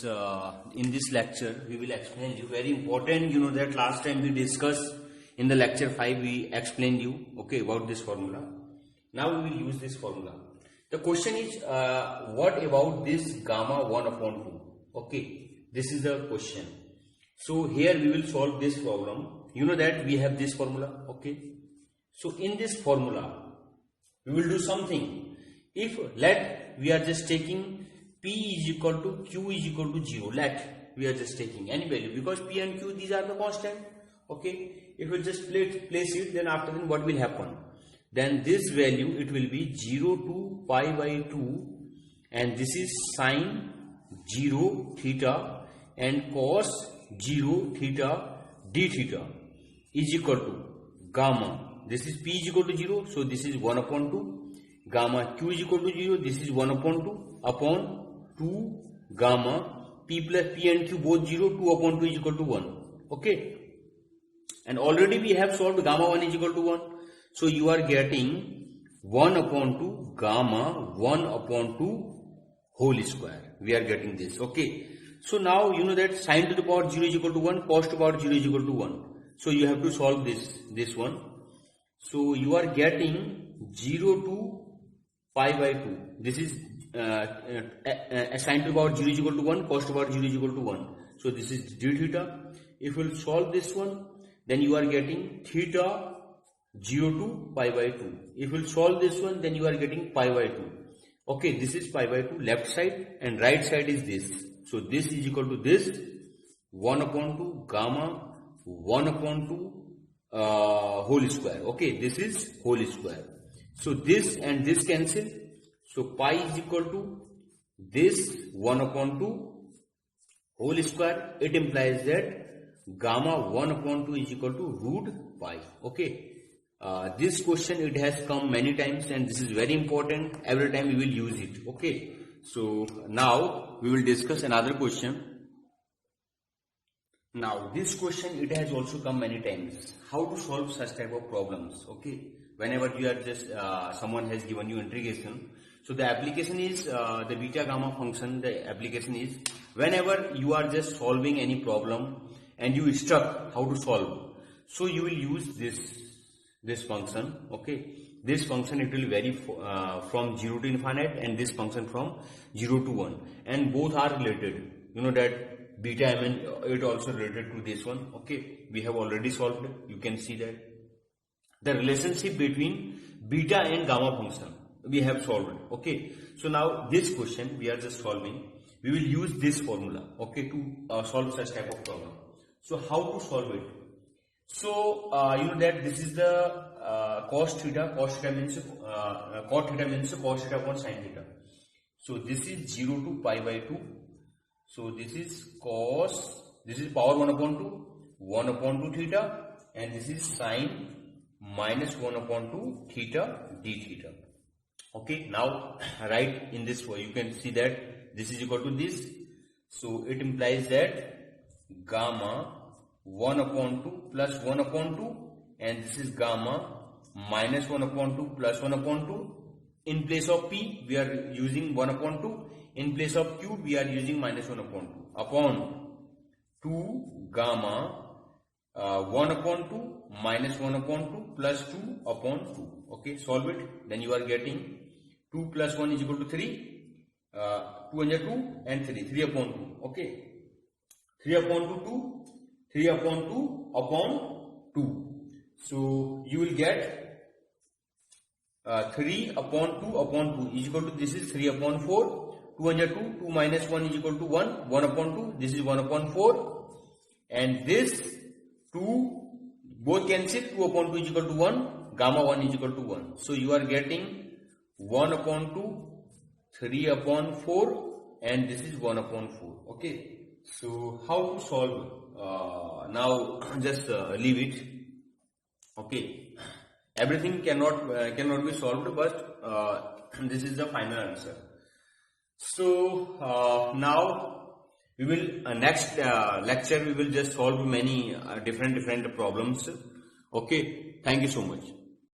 this lecture we will explain you very important. You know that last time we discussed in the lecture 5 we explained you about this formula. Now we will use this formula. The question is what about this gamma 1 upon 2? This is the question. So here we will solve this problem. You know that we have this formula. So in this formula we will do something. If let we are just taking P is equal to Q is equal to 0, let we are just taking any value, because P and Q, these are the constant. If we just place it, then after that what will happen? Then this value, it will be 0 to pi by 2, and this is sine 0 theta and cos 0 theta d theta is equal to gamma. This is P is equal to 0, so this is 1 upon 2. Gamma Q is equal to 0, this is 1 upon 2 upon 2 gamma P plus P and Q both 0, 2 upon 2 is equal to 1. And already we have solved gamma 1 is equal to 1. So you are getting 1 upon 2 gamma 1 upon 2 whole square. We are getting this. So now you know that sine to the power 0 is equal to 1, cos to the power 0 is equal to 1. So you have to solve this one. So you are getting 0 to pi by 2. This is sine to the power 0 is equal to 1, cos to the power 0 is equal to 1. So this is d theta. If we will solve this one, then you are getting theta 0 to pi by 2. If we will solve this one, then you are getting pi by 2. This is pi by 2 left side, and right side is this. So this is equal to this 1 upon 2 gamma 1 upon 2 whole square. This is whole square. So this and this cancel. So pi is equal to this 1 upon 2 whole square. It implies that gamma 1 upon 2 is equal to root pi. This question, it has come many times, and this is very important. Every time we will use it. So now we will discuss another question. Now this question, it has also come many times. How to solve such type of problems? Whenever you are just someone has given you integration. So the application is the beta gamma function. The application is whenever you are just solving any problem and you stuck how to solve. So you will use this function. This function, it will vary from 0 to infinite, and this function from 0 to 1, and both are related. You know that beta mn, it also related to this one. We have already solved it. You can see that the relationship between beta and gamma function we have solved. So now this question we are just solving. We will use this formula to solve such type of problem. So how to solve it? So you know that this is the cos theta. Cos theta means cos theta upon sin theta. So this is 0 to pi by 2. So this is cos, this is power 1 upon 2, 1 upon 2 theta, and this is sin minus 1 upon 2 theta d theta. Now write in this way. You can see that this is equal to this. So it implies that gamma 1 upon 2 plus 1 upon 2, and this is gamma minus 1 upon 2 plus 1 upon 2. In place of P, we are using 1 upon 2. In place of Q, we are using minus 1 upon 2. Upon 2 gamma 1 upon 2 minus 1 upon 2 plus 2 upon 2. Solve it. Then you are getting 2 plus 1 is equal to 3. 2 under 2 and 3. 3 upon 2. 3 upon 2, 2. 3 upon 2 upon 2. So you will get 3 upon 2 upon 2 is equal to, this is 3 upon 4. 2 under 2, 2 minus 1 is equal to 1. 1 upon 2, this is 1 upon 4. And this 2, both cancel. 2 upon 2 is equal to 1. Gamma 1 is equal to 1. So you are getting 1 upon 2, 3 upon 4, and this is 1 upon 4. So how to solve? Now just leave it. Everything cannot be solved, but this is the final answer. So now we will next lecture we will just solve many different problems. Thank you so much.